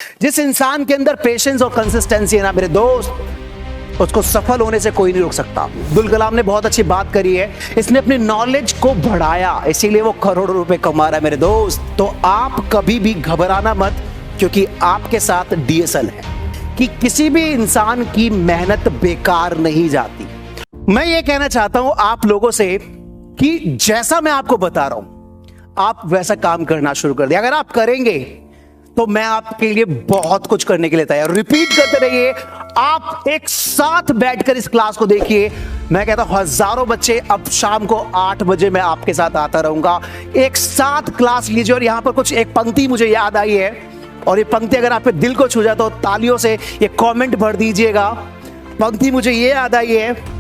जिस इंसान के अंदर पेशेंस और कंसिस्टेंसी है ना मेरे दोस्त, उसको सफल होने से कोई नहीं रोक सकता। अब्दुल कलाम ने बहुत अच्छी बात करी है, इसने अपनी नॉलेज को बढ़ाया इसीलिए वो करोड़ों रुपए कमा रहा है मेरे दोस्त। तो आप कभी भी घबराना मत, क्योंकि आपके साथ डीएसएल है कि किसी भी इंसान की मेहनत बेकार नहीं जाती। मैं ये कहना चाहता हूं आप लोगों से कि जैसा मैं आपको बता रहा हूं आप वैसा काम करना शुरू कर दिया। अगर आप करेंगे तो मैं आपके लिए बहुत कुछ करने के लिए तैयार। रिपीट करते रहिए, आप एक साथ बैठकर इस क्लास को देखिए। मैं कहता हूं हजारों बच्चे, अब शाम को 8 बजे मैं आपके साथ आता रहूंगा। एक साथ क्लास लीजिए। और यहां पर कुछ एक पंक्ति मुझे याद आई है, और ये पंक्ति अगर आपके दिल को छू जाए तो तालियों से ये कमेंट भर दीजिएगा। पंक्ति मुझे ये याद आई है,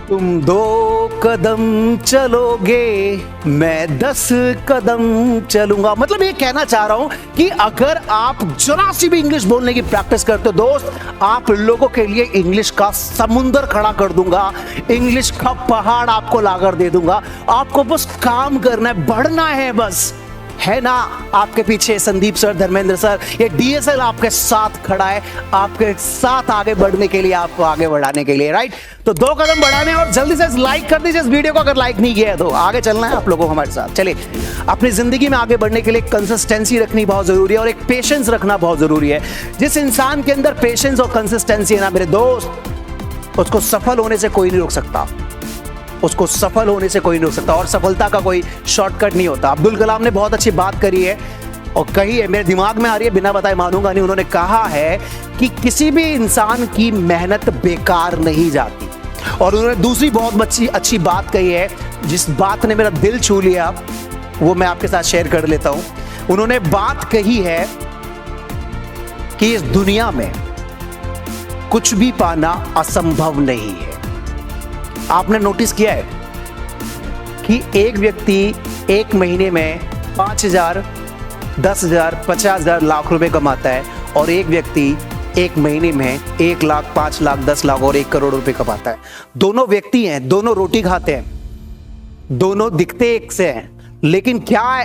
तुम 2 कदम चलोगे मैं 10 कदम चलूंगा। मतलब ये कहना चाह रहा हूं कि अगर आप जरा सी भी इंग्लिश बोलने की प्रैक्टिस करते हो दोस्त, आप लोगों के लिए इंग्लिश का समुंदर खड़ा कर दूंगा, इंग्लिश का पहाड़ आपको लाकर दे दूंगा। आपको बस काम करना है, बढ़ना है बस, है ना। आपके पीछे संदीप सर, धर्मेंद्र सर, ये डीएसएल आपके साथ खड़ा है, आपके साथ आगे बढ़ने के लिए, आपको आगे बढ़ाने के लिए, राइट। तो 2 कदम बढ़ाने, और जल्दी से लाइक कर दीजिए इस वीडियो को अगर लाइक नहीं किया है तो। आगे चलना है आप लोगों को हमारे साथ। चलिए, अपनी जिंदगी में आगे बढ़ने के लिए कंसिस्टेंसी रखनी बहुत जरूरी है और एक पेशेंस रखना बहुत जरूरी है। जिस इंसान के अंदर पेशेंस और कंसिस्टेंसी है ना मेरे दोस्त, उसको सफल होने से कोई नहीं रोक सकता। उसको सफल होने से कोई नहीं रोक सकता, और सफलता का कोई शॉर्टकट नहीं होता। अब्दुल कलाम ने बहुत अच्छी बात करी है और कही है, मेरे दिमाग में आ रही है, बिना बताए मानूंगा नहीं। उन्होंने कहा है कि किसी भी इंसान की मेहनत बेकार नहीं जाती। और उन्होंने दूसरी बहुत अच्छी बात कही है, जिस बात ने मेरा दिल छू लिया, वो मैं आपके साथ शेयर कर लेता हूं। उन्होंने बात कही है कि इस दुनिया में कुछ भी पाना असंभव नहीं है। आपने नोटिस किया है कि एक व्यक्ति 1 महीने में 5,000, 10,000, 50,000, लाख रुपए कमाता है, और एक व्यक्ति 1 महीने में 1 लाख, 5 लाख, 10 लाख और 1 करोड़ रुपए कमाता है। दोनों व्यक्ति हैं, दोनों रोटी खाते हैं, दोनों दिखते एक से हैं, लेकिन क्या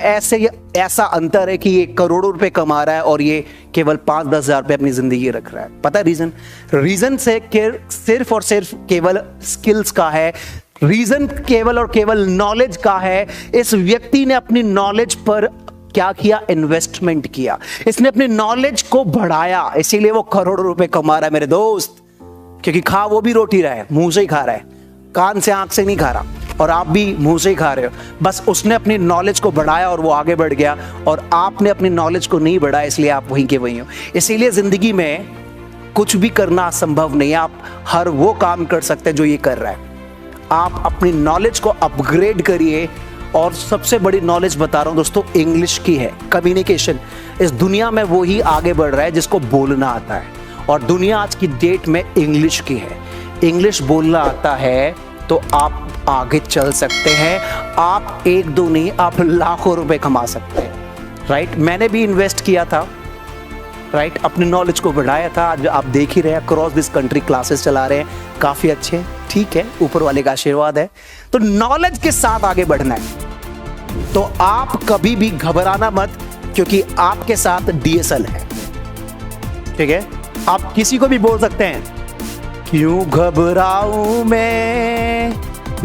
ऐसा अंतर है कि ये करोड़ों रुपए कमा रहा है और ये केवल 5-10 हजार रुपए अपनी जिंदगी रख रहा है? पता है रीजन से सिर्फ और सिर्फ केवल स्किल्स का है। रीजन केवल और केवल नॉलेज का है। इस व्यक्ति ने अपनी नॉलेज पर क्या किया? इन्वेस्टमेंट किया। इसने अपनी नॉलेज को बढ़ाया, इसीलिए वो करोड़ों रुपए कमा रहा है मेरे दोस्त। क्योंकि खा वो भी रोटी रहा है, मुंह से ही खा रहा है, कान से आंख से नहीं खा रहा, और आप भी मुंह से ही खा रहे हो। बस उसने अपनी नॉलेज को बढ़ाया और वो आगे बढ़ गया, और आपने अपनी नॉलेज को नहीं बढ़ाया, इसलिए आप वहीं के वहीं हो। इसीलिए जिंदगी में कुछ भी करना असंभव नहीं है। आप हर वो काम कर सकते हैं जो ये कर रहा है। आप अपनी नॉलेज को अपग्रेड करिए, और सबसे बड़ी नॉलेज बता रहा हूं दोस्तों, इंग्लिश की है। कम्युनिकेशन, इस दुनिया में वो ही आगे बढ़ रहा है जिसको बोलना आता है, और दुनिया आज की डेट में इंग्लिश की है। इंग्लिश बोलना आता है तो आप आगे चल सकते हैं। आप 1-2 नहीं, आप लाखों रुपए कमा सकते हैं, राइट। मैंने भी इन्वेस्ट किया था, राइट, अपनी नॉलेज को बढ़ाया था। आज आप देख ही रहे हैं, अक्रॉस दिस कंट्री क्लासेस चला रहे हैं, काफी अच्छे, ठीक है, ऊपर वाले का आशीर्वाद है। तो नॉलेज के साथ आगे बढ़ना है। तो आप कभी भी घबराना मत, क्योंकि आपके साथ डीएसएल है, ठीक है। आप किसी को भी बोल सकते हैं, क्यों घबराऊं मैं,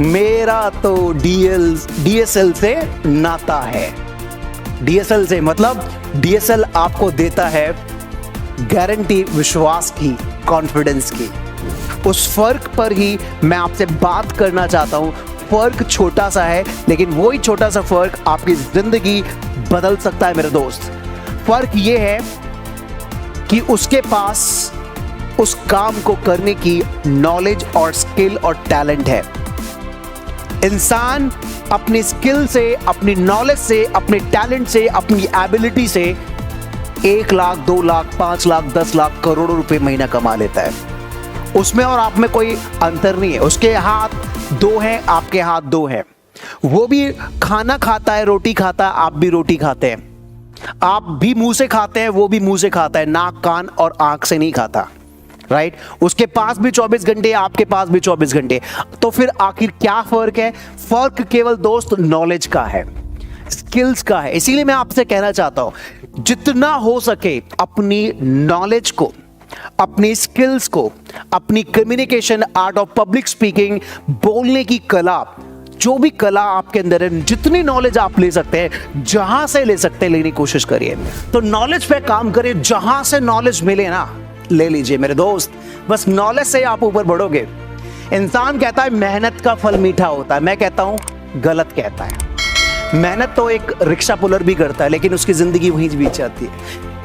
मेरा तो डीएसएल से नाता है। डीएसएल से मतलब डीएसएल आपको देता है गारंटी विश्वास की, कॉन्फिडेंस की। उस फर्क पर ही मैं आपसे बात करना चाहता हूं। फर्क छोटा सा है, लेकिन वही छोटा सा फर्क आपकी जिंदगी बदल सकता है मेरे दोस्त। फर्क ये है कि उसके पास उस काम को करने की नॉलेज और स्किल और टैलेंट है। इंसान अपनी स्किल से, अपनी नॉलेज से, अपने टैलेंट से, अपनी एबिलिटी से 1 लाख, 2 लाख, 5 लाख, 10 लाख, करोड़ों रुपए महीना कमा लेता है। उसमें और आप में कोई अंतर नहीं है। उसके हाथ 2 हैं, आपके हाथ 2 हैं। वो भी खाना खाता है, रोटी खाता है, आप भी रोटी खाते हैं। आप भी मुंह से खाते हैं, वो भी मुंह से खाता है, नाक, कान और आंख से नहीं खाता, राइट। उसके पास भी 24 घंटे, आपके पास भी 24 घंटे। तो फिर आखिर क्या फर्क है? फर्क केवल दोस्त नॉलेज का है। स्किल्स का है। इसीलिए मैं आपसे कहना चाहता हूं जितना हो सके अपनी नॉलेज को, अपनी स्किल्स को, अपनी communication art of public speaking, बोलने की कला, जो भी कला आपके अंदर है, जितनी नॉलेज आप ले सकते हैं, जहां से ले सकते हैं लेने की कोशिश करिए। तो नॉलेज पे काम करिए, जहां से नॉलेज मिले ना ले लीजिए मेरे दोस्त। बस नॉलेज से आप ऊपर बढ़ोगे। इंसान कहता है मेहनत का फल मीठा होता है, मैं कहता हूं गलत कहता है। मेहनत तो एक रिक्शा पुलर भी करता है, लेकिन उसकी जिंदगी वहीं बीत जाती है।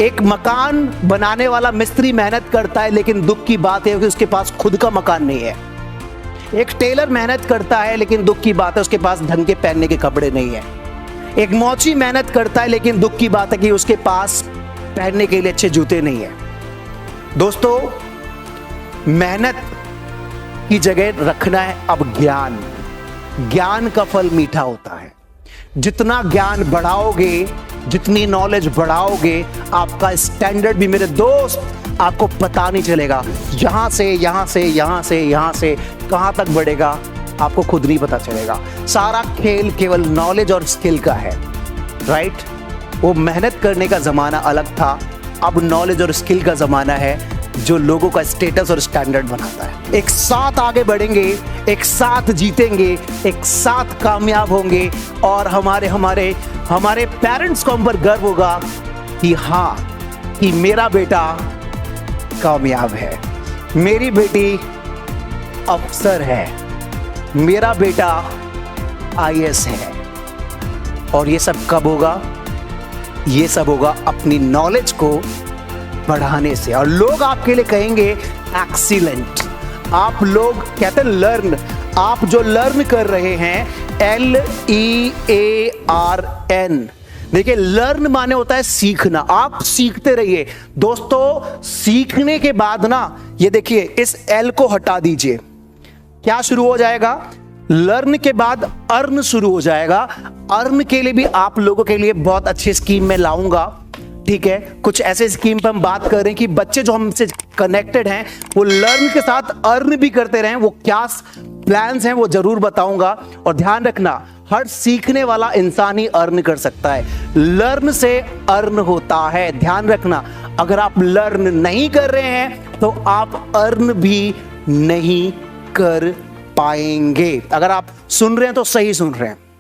एक मकान बनाने वाला मिस्त्री मेहनत करता है, लेकिन दुख की बात है कि उसके पास खुद का मकान नहीं है। एक टेलर मेहनत करता है, लेकिन दुख की बात है उसके पास ढंग के पहनने के कपड़े नहीं है। एक मौची मेहनत करता है, लेकिन दुख की बात है कि उसके पास पहनने के लिए अच्छे जूते नहीं है। दोस्तों, मेहनत की जगह रखना है अब ज्ञान। ज्ञान का फल मीठा होता है। जितना ज्ञान बढ़ाओगे, जितनी नॉलेज बढ़ाओगे, आपका स्टैंडर्ड भी मेरे दोस्त आपको पता नहीं चलेगा। यहां से यहां से यहां से यहां से कहां तक बढ़ेगा आपको खुद नहीं पता चलेगा। सारा खेल केवल नॉलेज और स्किल का है, राइट? वो मेहनत करने का जमाना अलग था, अब नॉलेज और स्किल का जमाना है जो लोगों का स्टेटस और स्टैंडर्ड बनाता है। एक साथ आगे बढ़ेंगे, एक साथ जीतेंगे, एक साथ कामयाब होंगे और हमारे पेरेंट्स को हम पर गर्व होगा कि हाँ, कि मेरा बेटा कामयाब है, मेरी बेटी अफसर है, मेरा बेटा आईएएस है। और ये सब कब होगा? ये सब होगा अपनी नॉलेज को बढ़ाने से। और लोग आपके लिए कहेंगे एक्सीलेंट। आप लोग कहते हैं लर्न। आप जो लर्न कर रहे हैं LEARN, देखिए लर्न माने होता है सीखना। आप सीखते रहिए दोस्तों। सीखने के बाद ना, ये देखिए इस L को हटा दीजिए, क्या शुरू हो जाएगा? लर्न के बाद अर्न शुरू हो जाएगा। अर्न के लिए भी आप लोगों के लिए बहुत अच्छी स्कीम में लाऊंगा, ठीक है? कुछ ऐसे स्कीम पर हम बात कर रहे हैं कि बच्चे जो हमसे कनेक्टेड हैं वो लर्न के साथ अर्न भी करते रहें। वो क्या प्लान्स हैं वो जरूर बताऊंगा। और ध्यान रखना, हर सीखने वाला इंसान ही अर्न कर सकता है। लर्न से अर्न होता है, ध्यान रखना। अगर आप लर्न नहीं कर रहे हैं तो आप अर्न भी नहीं कर पाएंगे। अगर आप सुन रहे हैं तो सही सुन रहे हैं।